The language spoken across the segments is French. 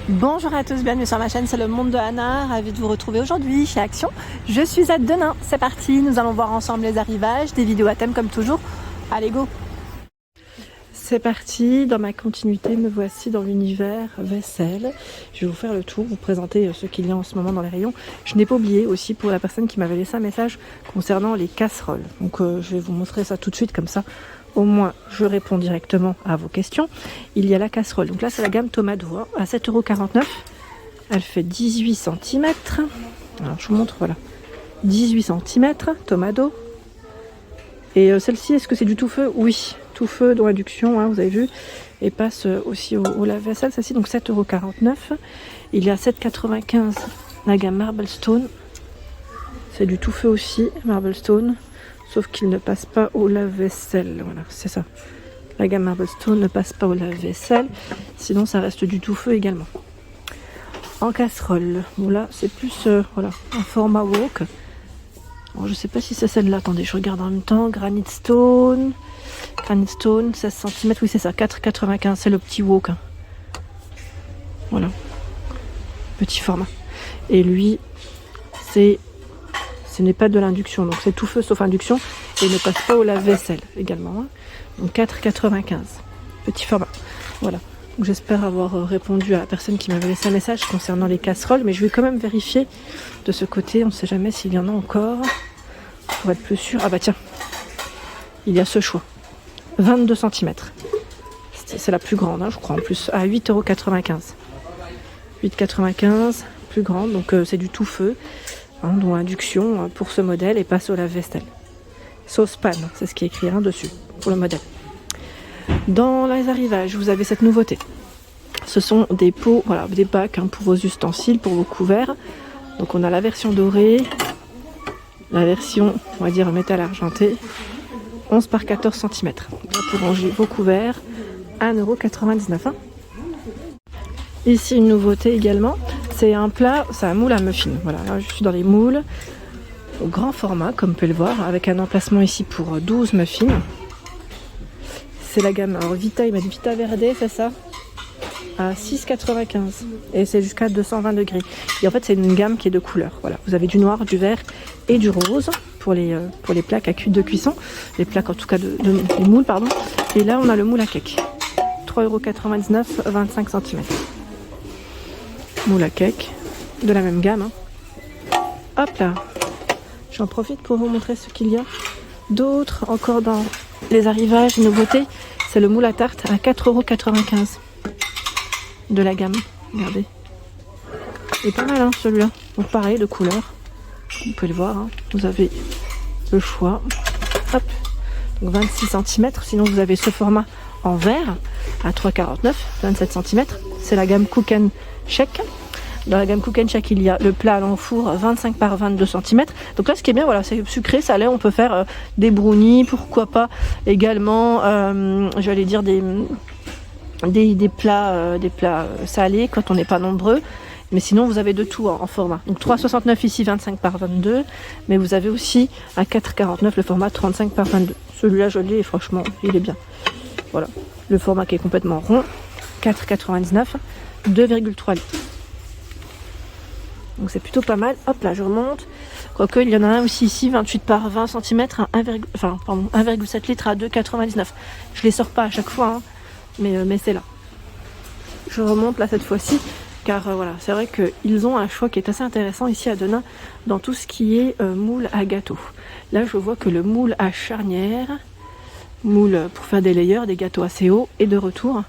Bonjour à tous, bienvenue sur ma chaîne, c'est le monde de Anna, ravie de vous retrouver aujourd'hui chez Action. Je suis à Denain, c'est parti, nous allons voir ensemble les arrivages, des vidéos à thème comme toujours. Allez go! C'est parti, dans ma continuité, me voici dans l'univers vaisselle. Je vais vous faire le tour, vous présenter ce qu'il y a en ce moment dans les rayons. Je n'ai pas oublié aussi pour la personne qui m'avait laissé un message concernant les casseroles. Donc je vais vous montrer ça tout de suite comme ça. Au moins, je réponds directement à vos questions. Il y a la casserole. Donc là, c'est la gamme Tomado à 7,49 €. Elle fait 18 cm. Alors, je vous montre, voilà. 18 cm, Tomado. Et celle-ci, est-ce que c'est du tout feu? Oui, tout feu dans induction, hein, vous avez vu. Et passe aussi au lave-vaisselle, celle-ci, donc 7,49 €. Il y a 7,95 € la gamme Marble Stone. C'est du tout feu aussi, Marble Stone. Sauf qu'il ne passe pas au lave-vaisselle. Voilà, c'est ça. La gamme Marble Stone ne passe pas au lave-vaisselle. Sinon, ça reste du tout feu également. En casserole. Bon, là, c'est plus voilà, un format wok. Bon, je sais pas si c'est celle-là. Attendez, je regarde en même temps. Granite Stone. Granite Stone, 16 cm. Oui, c'est ça. 4,95 €. C'est le petit wok. Hein. Voilà. Petit format. Et lui, ce n'est pas de l'induction, donc c'est tout feu sauf induction et ne passe pas au lave-vaisselle également. Hein. Donc 4,95 €, petit format. Voilà. J'espère avoir répondu à la personne qui m'avait laissé un message concernant les casseroles, mais je vais quand même vérifier de ce côté. On ne sait jamais s'il y en a encore. Pour être plus sûr. Ah bah tiens, il y a ce choix. 22 cm. C'est la plus grande, hein, je crois, en plus, à 8,95 €. 8,95 €, plus grande, donc c'est du tout feu. Dont induction pour ce modèle et passe au lave-vaisselle. Saucepan, c'est ce qui est écrit dessus pour le modèle. Dans les arrivages, vous avez cette nouveauté. Ce sont des pots, voilà, des bacs pour vos ustensiles, pour vos couverts. Donc on a la version dorée, la version, on va dire, métal argenté, 11 par 14 cm. Là, pour ranger vos couverts, 1,99 €. Ici, une nouveauté également. C'est un plat, c'est un moule à muffins. Voilà, là je suis dans les moules au grand format, comme vous pouvez le voir, avec un emplacement ici pour 12 muffins. C'est la gamme, alors Vita, il m'a dit Vita Verde, c'est ça, à 6,95 €. Et c'est jusqu'à 220 degrés. Et en fait, c'est une gamme qui est de couleurs. Voilà, vous avez du noir, du vert et du rose pour les plaques de cuisson. Les plaques, en tout cas, les moules, pardon. Et là, on a le moule à cake. 3,99 €, 25 cm. Moule à cake, de la même gamme. Hein. Hop là, j'en profite pour vous montrer ce qu'il y a d'autres encore dans les arrivages, nouveautés. C'est le moule à tarte à 4,95 € de la gamme. Regardez. Il est pas mal celui-là. Donc pareil, de couleur. Vous pouvez le voir. Hein. Vous avez le choix. Hop. Donc 26 cm. Sinon vous avez ce format en verre à 3,49 €, 27 cm. C'est la gamme Cook and Shake. Dans la gamme Cook and Shake, il y a le plat à l'enfour 25 par 22 cm. Donc là, ce qui est bien, voilà, c'est sucré, salé. On peut faire des brownies, pourquoi pas également, j'allais dire des plats salés quand on n'est pas nombreux. Mais sinon, vous avez de tout en format. Donc 3,69 € ici, 25 par 22. Mais vous avez aussi à 4,49 € le format 35 par 22. Celui-là, je l'ai et franchement, il est bien. Voilà, le format qui est complètement rond, 4,99 €. 2,3 litres. Donc c'est plutôt pas mal. Hop là, je remonte. Quoique, il y en a un aussi ici, 28 par 20 cm, à 1,7 litres à 2,99 €. Je les sors pas à chaque fois, hein, mais c'est là. Je remonte là cette fois-ci, car voilà, c'est vrai qu'ils ont un choix qui est assez intéressant ici à Denain, dans tout ce qui est moule à gâteau. Là, je vois que le moule à charnière, moule pour faire des layers, des gâteaux assez hauts, est de retour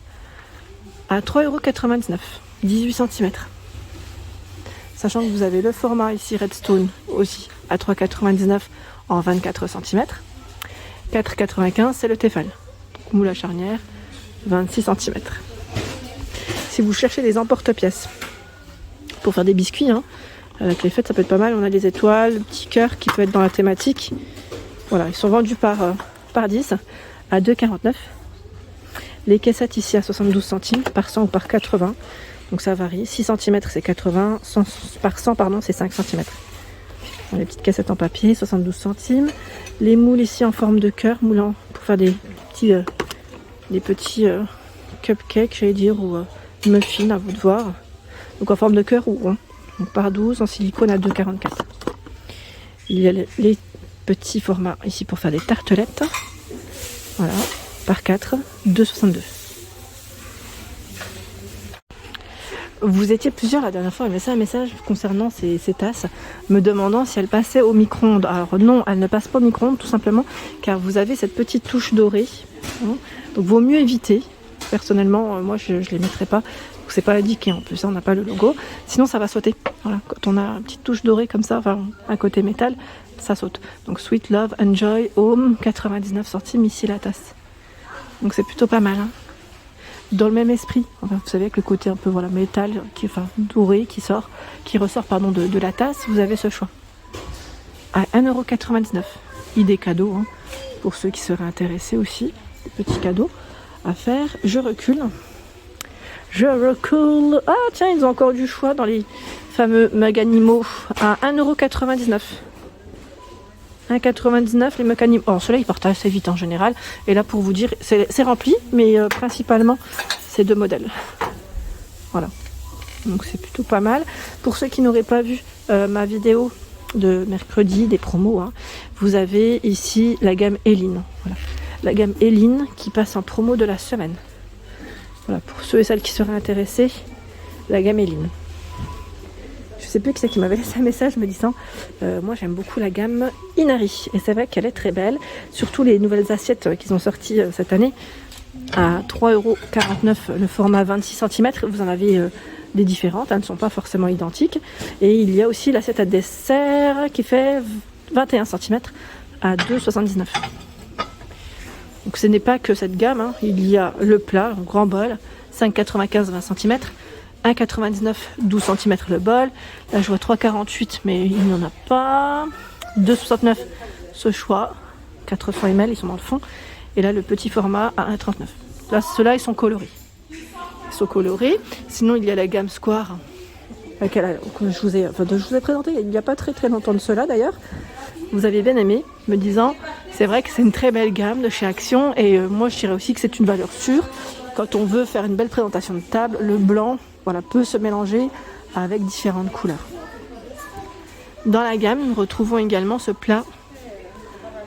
à 3,99 €, 18 cm. Sachant que vous avez le format ici Redstone aussi à 3,99 € en 24 cm. 4,95 € c'est le Tefal. Moule à charnière, 26 cm. Si vous cherchez des emporte-pièces pour faire des biscuits, hein, avec les fêtes ça peut être pas mal. On a des étoiles, le petit cœur qui peut être dans la thématique. Voilà, ils sont vendus par 10 à 2,49 €. Les caissettes ici à 72 centimes par 100 ou par 80. Donc ça varie. 6 cm c'est 80. Par 100 pardon, c'est 5 cm. Les petites caissettes en papier, 72 centimes. Les moules ici en forme de cœur, moulant pour faire des petits cupcakes, j'allais dire, ou muffins, à vous de voir. Donc en forme de cœur ou rond. Donc par 12 en silicone à 2,44. Il y a les petits formats ici pour faire des tartelettes. Voilà, par 4, 2,62. Vous étiez plusieurs la dernière fois à me laisser un message concernant ces tasses, me demandant si elles passaient au micro-ondes. Alors non, elles ne passent pas au micro-ondes tout simplement car vous avez cette petite touche dorée. Hein, donc vaut mieux éviter. Personnellement, moi je ne les mettrai pas. C'est pas indiqué en plus, hein, on n'a pas le logo. Sinon ça va sauter. Voilà, quand on a une petite touche dorée comme ça, enfin un côté métal, ça saute. Donc Sweet Love Enjoy Home, 99 centimes ici la tasse. Donc c'est plutôt pas mal. Hein. Dans le même esprit, enfin, vous savez, avec le côté un peu voilà, métal, doré, qui ressort de la tasse, vous avez ce choix. À 1,99 €. Idée cadeau, hein, pour ceux qui seraient intéressés aussi. Des petits cadeaux à faire. Je recule. Ah tiens, ils ont encore du choix dans les fameux Maganimo à 1,99 €. 1,99 les Maganimo. Oh, ceux-là ils partent assez vite en général. Et là pour vous dire, c'est rempli, mais principalement c'est 2 modèles. Voilà. Donc c'est plutôt pas mal. Pour ceux qui n'auraient pas vu ma vidéo de mercredi, des promos, hein, vous avez ici la gamme Eline. Voilà. La gamme Eline qui passe en promo de la semaine. Voilà, pour ceux et celles qui seraient intéressés, la gamme Eline. Je sais plus qui c'est qui m'avait laissé un message me disant moi j'aime beaucoup la gamme Inari. Et c'est vrai qu'elle est très belle. Surtout les nouvelles assiettes qu'ils ont sorties cette année à 3,49 € le format 26 cm. Vous en avez des différentes, elles ne sont pas forcément identiques. Et il y a aussi l'assiette à dessert qui fait 21 cm à 2,79 €. Donc ce n'est pas que cette gamme, hein. Il y a le plat, un grand bol, 5,95 20 cm, 1,99 12 cm le bol. Là je vois 3,48 mais il n'y en a pas. 2,69 ce choix, 400 ml, ils sont dans le fond. Et là le petit format à 1,39. Là ceux-là ils sont colorés. Sinon il y a la gamme Square, laquelle je vous ai présenté il n'y a pas très longtemps de cela d'ailleurs. Vous avez bien aimé, me disant c'est vrai que c'est une très belle gamme de chez Action et moi je dirais aussi que c'est une valeur sûre. Quand on veut faire une belle présentation de table, le blanc peut se mélanger avec différentes couleurs. Dans la gamme, nous retrouvons également ce plat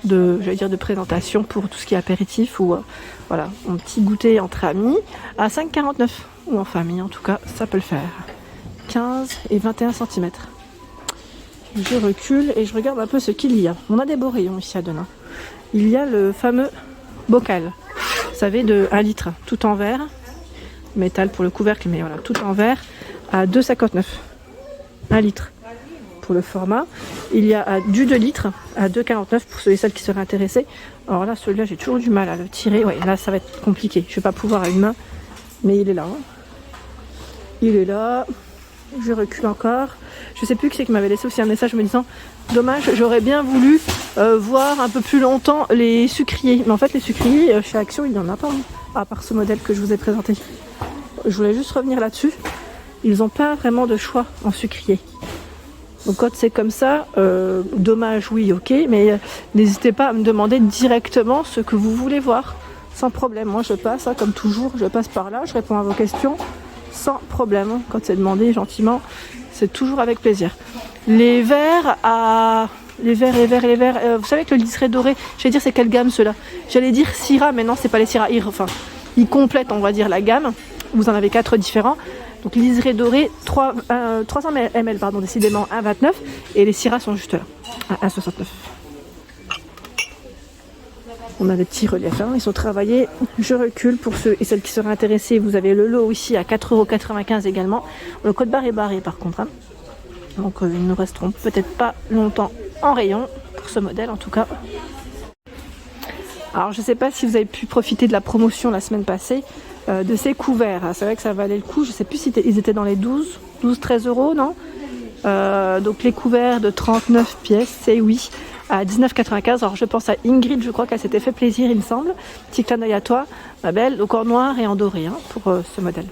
de présentation pour tout ce qui est apéritif ou un petit goûter entre amis à 5,49 € ou en famille en tout cas, ça peut le faire. 15 et 21 cm. Je recule et je regarde un peu ce qu'il y a. On a des beaux rayons ici à Denain. Il y a le fameux bocal, vous savez, de 1 litre, tout en verre, métal pour le couvercle, mais voilà, tout en verre, à 2,59 €. 1 litre pour le format. Il y a du 2 litres à 2,49 € pour ceux et celles qui seraient intéressés. Alors là, celui-là, j'ai toujours du mal à le tirer. Ouais, là, ça va être compliqué. Je ne vais pas pouvoir à une main, mais il est là. Hein. Il est là. Je recule encore. Je sais plus qui c'est qui m'avait laissé aussi un message me disant dommage, j'aurais bien voulu voir un peu plus longtemps les sucriers. Mais en fait les sucriers chez Action il n'y en a pas, hein, à part ce modèle que je vous ai présenté. Je voulais juste revenir là-dessus. Ils n'ont pas vraiment de choix en sucrier. Donc quand c'est comme ça, dommage oui ok, mais n'hésitez pas à me demander directement ce que vous voulez voir. Sans problème, moi je passe, hein, comme toujours, je passe par là, je réponds à vos questions. Sans problème, quand c'est demandé gentiment, c'est toujours avec plaisir. Les verres, vous savez que le liseré doré, j'allais dire c'est quelle gamme ceux-là? J'allais dire Syrah, mais non c'est pas les Syrah, ils complètent on va dire la gamme. Vous en avez 4 différents. Donc liseré doré, 300 ml décidément 1,29 et les Syrah sont juste là, à 1,69. On a des petits reliefs, hein, ils sont travaillés. Je recule pour ceux et celles qui seraient intéressés. Vous avez le lot ici à 4,95 € également. Le code barre est barré par contre. Hein. Donc ils ne resteront peut-être pas longtemps en rayon pour ce modèle en tout cas. Alors je ne sais pas si vous avez pu profiter de la promotion la semaine passée de ces couverts. C'est vrai que ça valait le coup. Je ne sais plus si ils étaient dans les 12-13 €, non donc les couverts de 39 pièces, c'est oui. À 19,95 €. Alors je pense à Ingrid, je crois qu'elle s'était fait plaisir, il me semble. Petit clin d'œil à toi, ma belle. Donc en noir et en doré hein, pour ce modèle.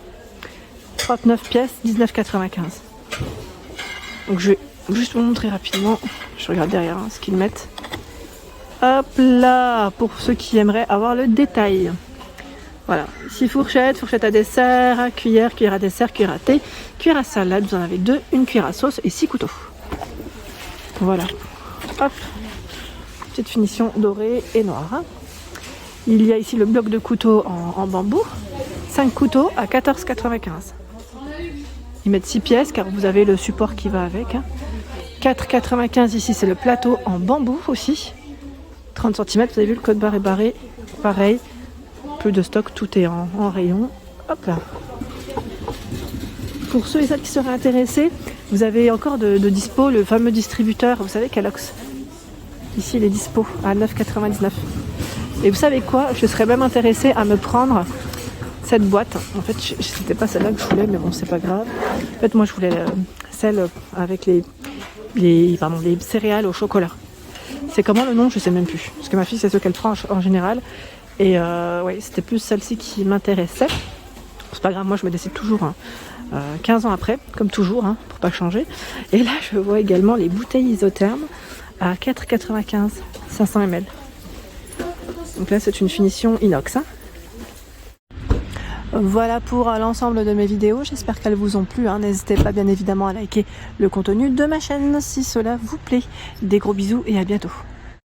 39 pièces, 19,95 €. Donc je vais juste vous montrer rapidement. Je regarde derrière hein, ce qu'ils mettent. Hop là, pour ceux qui aimeraient avoir le détail. Voilà, ici fourchette, fourchette à dessert, cuillère, cuillère à dessert, cuillère à thé, cuillère à salade, vous en avez 2, une cuillère à sauce et 6 couteaux. Voilà, hop, petite finition dorée et noire. Il y a ici le bloc de couteaux en bambou, 5 couteaux à 14,95. Ils mettent 6 pièces car vous avez le support qui va avec. 4,95 ici, c'est le plateau en bambou aussi. 30 cm, vous avez vu, le code barre est barré, pareil. Plus de stock, tout est en rayon. Hop là. Pour ceux et celles qui seraient intéressés, vous avez encore de dispo le fameux distributeur, vous savez, Kellogg's. Ici, il est dispo à 9,99. Et vous savez quoi? Je serais même intéressée à me prendre cette boîte. En fait, c'était pas celle-là que je voulais, mais bon, c'est pas grave. En fait, moi, je voulais celle avec les céréales au chocolat. C'est comment le nom? Je sais même plus. Parce que ma fille, c'est ce qu'elle prend en général. Et ouais, c'était plus celle-ci qui m'intéressait. C'est pas grave, moi, je me décide toujours 15 ans après, comme toujours, pour pas changer. Et là, je vois également les bouteilles isothermes à 4,95, 500 ml. Donc là, c'est une finition inox. Voilà pour l'ensemble de mes vidéos, j'espère qu'elles vous ont plu. N'hésitez pas bien évidemment à liker le contenu de ma chaîne si cela vous plaît. Des gros bisous et à bientôt.